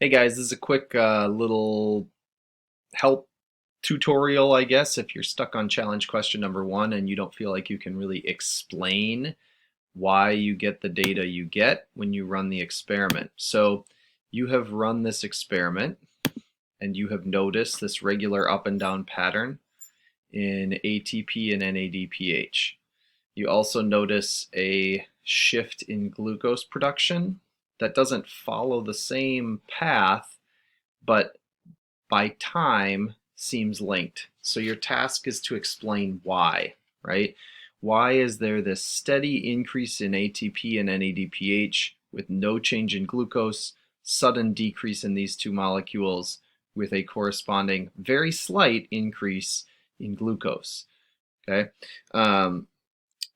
Hey guys, this is a quick little help tutorial, I guess, if you're stuck on challenge question number one and you don't feel like you can really explain why you get the data you get when you run the experiment. So you have run this experiment and you have noticed this regular up and down pattern in ATP and NADPH. You also notice a shift in glucose production that doesn't follow the same path, but by time seems linked. So your task is to explain why, right? Why is there this steady increase in ATP and NADPH with no change in glucose, sudden decrease in these two molecules with a corresponding very slight increase in glucose? Okay.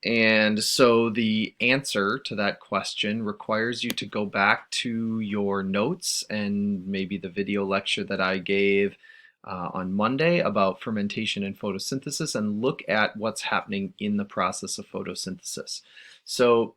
And so the answer to that question requires you to go back to your notes and maybe the video lecture that I gave on Monday about fermentation and photosynthesis and look at what's happening in the process of photosynthesis. So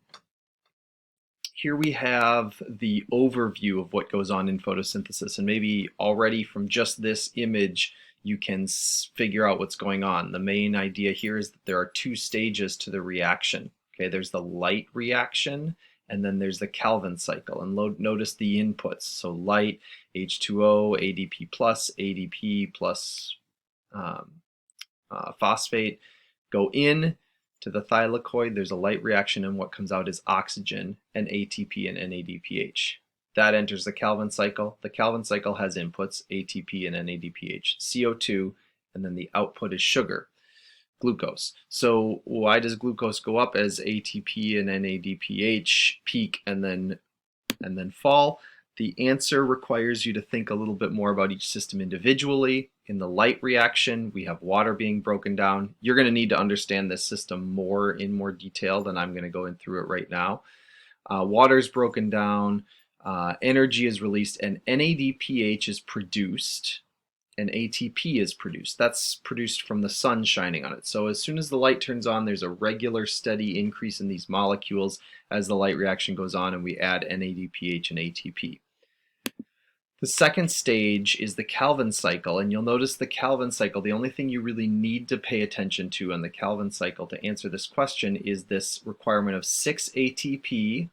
here we have the overview of what goes on in photosynthesis, and maybe already from just this image you can figure out what's going on. The main idea here is that there are two stages to the reaction. Okay, there's the light reaction and then there's the Calvin cycle. And notice the inputs. So light, H2O, ADP plus phosphate go in to the thylakoid. There's a light reaction and what comes out is oxygen and ATP and NADPH. That enters the Calvin cycle. The Calvin cycle has inputs, ATP and NADPH, CO2, and then the output is sugar, glucose. So why does glucose go up as ATP and NADPH peak and then fall? The answer requires you to think a little bit more about each system individually. In the light reaction, we have water being broken down. You're going to need to understand this system in more detail than I'm going to go in through it right now. Water is broken down, energy is released, and NADPH is produced, and ATP is produced. That's produced from the sun shining on it. So as soon as the light turns on, there's a regular steady increase in these molecules as the light reaction goes on and we add NADPH and ATP. The second stage is the Calvin cycle, and you'll notice the Calvin cycle, the only thing you really need to pay attention to on the Calvin cycle to answer this question is this requirement of 6 ATP,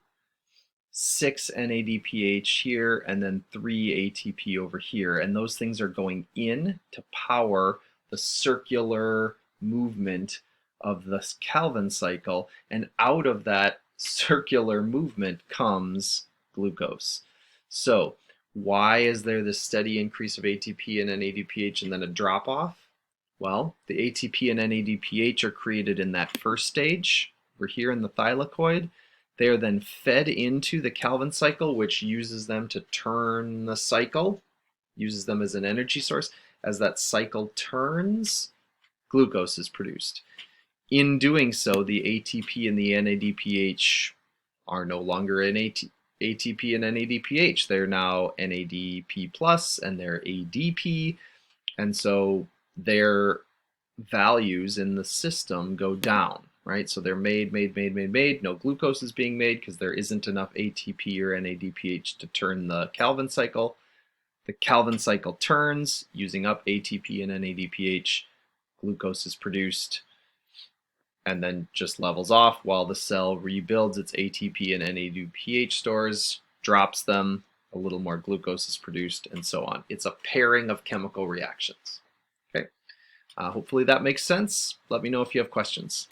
6 NADPH here, and then 3 ATP over here. And those things are going in to power the circular movement of the Calvin cycle. And out of that circular movement comes glucose. So why is there this steady increase of ATP and NADPH and then a drop off? Well, the ATP and NADPH are created in that first stage. We're here in the thylakoid. They are then fed into the Calvin cycle, which uses them to turn the cycle, uses them as an energy source. As that cycle turns, glucose is produced. In doing so, the ATP and the NADPH are no longer in ATP and NADPH. They're now NADP plus and they're ADP. And so their values in the system go down, right? So they're made. No glucose is being made because there isn't enough ATP or NADPH to turn the Calvin cycle. The Calvin cycle turns, using up ATP and NADPH. Glucose is produced and then just levels off while the cell rebuilds its ATP and NADPH stores, drops them, a little more glucose is produced, and so on. It's a pairing of chemical reactions. Okay. Hopefully that makes sense. Let me know if you have questions.